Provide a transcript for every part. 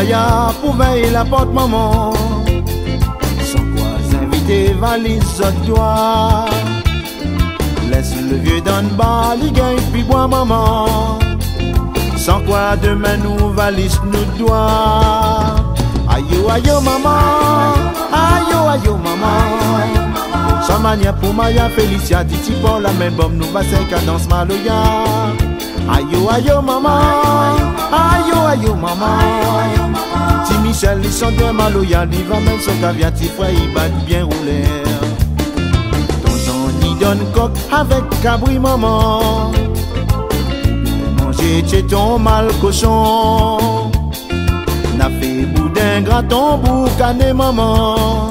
yaya pour veiller la porte maman. Sans quoi inviter valise à toi. Laisse le vieux dans le bas, il gagne puis bois maman. Sans quoi demain nous valise nous doit. Ayo ayo maman, ayo ayo maman. Sans manière pour Maya Félicia, Titi pour la même bombe, nous va cinq cadence maloya. Ayo ayo maman, ayo ayo maman. Ti Michel, ils sont bien maloya, il va même son caviar, ti frère, il bat bien rouler. Tonton, il donne coq avec cabri maman. Manger chez ton mal cochon. N'a fait boudin, graton, boucané maman.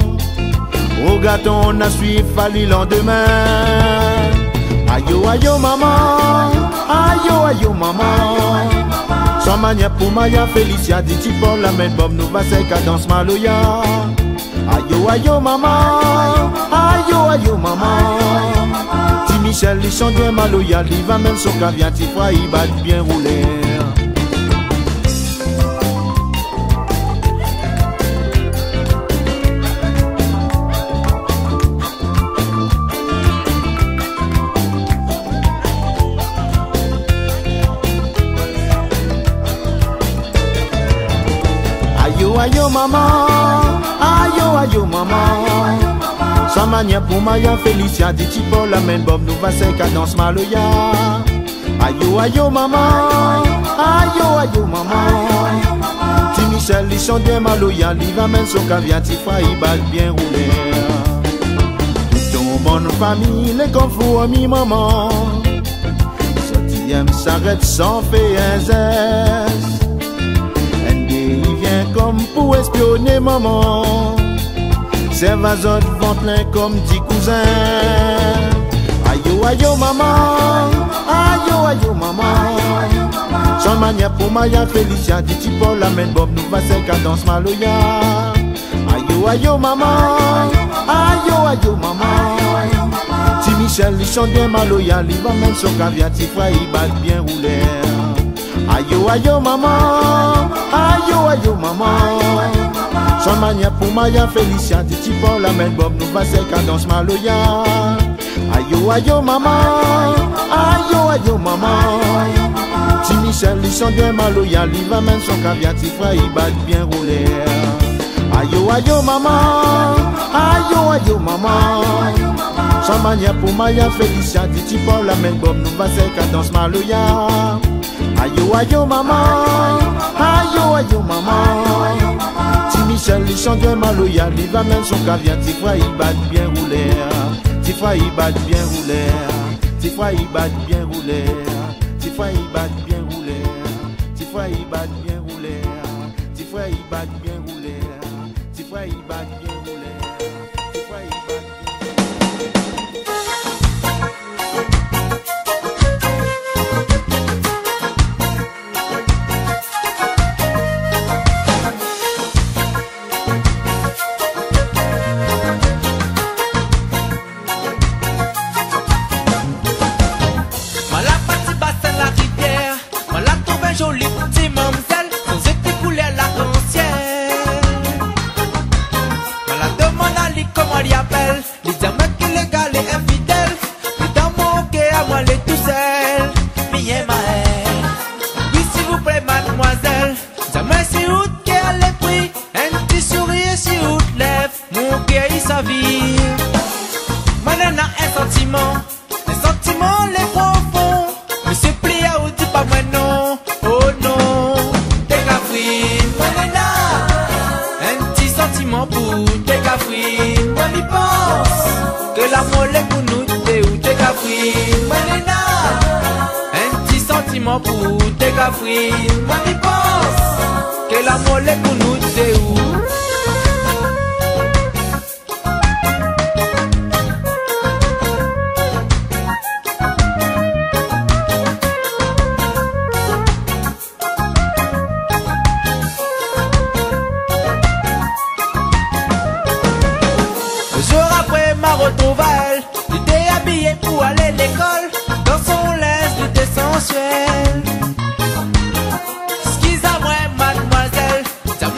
Au gâteau, on a suivi fallu lendemain. Ayo ayo maman, ayo ayo maman. Sans manière pour Maya Félicia, dit pour la même bombe, nous va c'est cadence maloya. Ayo ayo maman, ayo ayo maman. Ti Michel, ils sont bien maloya, il va même son caviar, ti frère, il bat bien rouler. Ayo maman, ayo ayo maman. Sans manière pour Maya Félicia, dit pour la même bombe, nous va c'est cadence maloya. Ayo ayo maman, ayo ayo maman. Ti Michel, ils sont bien maloya, il va même son caviar, ti frère, il bat bien rouler. Ton bonne famille, les confous mi maman. Sortième s'arrête sans faire un zeste. Comme pour espionner maman. Servazot vent plein comme petit cousin. Ayo ayo maman, ayo ayo maman. Sans manière pour Maya Félicia, dit pour la même bombe, nous va c'est cadence maloya. Ayo ayo maman, ayo ayo maman. Ti Michel, ils sont bien maloya, il va même son caviar, ti frère, il bat bien rouler. Ayo ayo maman, ayo ayo maman. Sans manière pour Maya Félicia, Titi pour la même bombe, nous va c'est cadence maloya. Ayo ayo maman, ayo ayo maman. Ti Michel, ils sont bien maloya, il va même son caviar, ti frère, il bat bien rouler. Ayo ayo maman, ayo ayo maman. Sans manière pour Maya Félicia, Titi pour la même bombe, nous va c'est cadence maloya. Ayo ayo maman, ayo ayo maman. Ti Michel, ils sont bien maloya, il va même son caviar, ti frère, il bat bien rouler. Ti frère, il bat bien rouler. Ti frère, il bat bien rouler. Ti frère, il bat bien rouler. Ti frère, il bat bien rouler. Ti frère, il bat bien rouler. Ti frère, il bat bien rouler. Ti frère, il bat bien. Jolie petite mamselle, sans été coulée à l'arc-en-ciel. On la demande à lui comment elle appelle. Les amants qui légal et infidèle. Les dames manquées à moi les tout seul. Miye maël. Oui s'il vous plaît mademoiselle. Jamais si vous qui a les prix. Un petit sourire si vous lève. Mon cœur il s'avire. Maintenant un sentiment. Les sentiments les profonds. Me se plie à vous dit pas moi non. Oh non, t'es cafouine, manena. Un petit sentiment pour t'es cafouine. Moi m'y pense que l'amour est pour nous, t'es où t'es cafouine, manena. Un petit sentiment pour t'es cafouine. Moi m'y pense que l'amour est pour nous, t'es où. Retrouvailles, il était habillé pour aller à l'école. Dans son linge tout essentiel. Excusez-moi mademoiselle, ça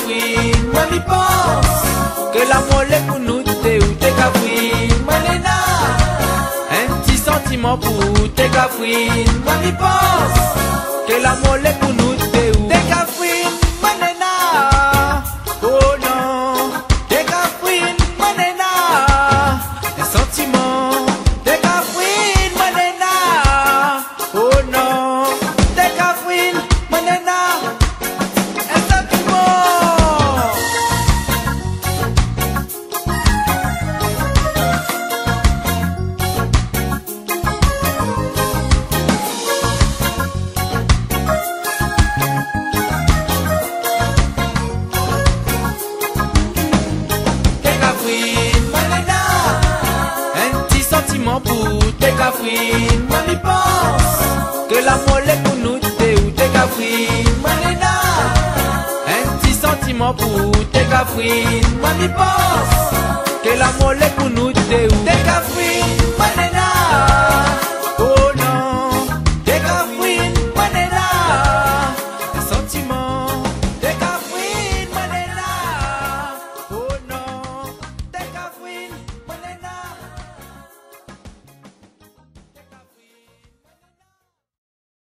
cafouine, moi m'y pense. Que l'amour est pour nous, t'es ou t'es cafouine, moi nena. Un petit sentiment pour t'es cafouine, moi m'y pense. Que l'amour est pour nous, t'es ou t'es cafouine, moi nena. Oh non, t'es cafouine, moi nena. Un sentiment, t'es cafouine, moi nena. Oh non, t'es cafouine, moi nena. Un sentiment. Pour tes cafouines, moi m'y pense. Que l'amour est pour nous, t'es ou tes cafouines, moi nena. Un petit sentiment pour tes cafouines, moi m'y pense. Que l'amour est pour nous, t'es ou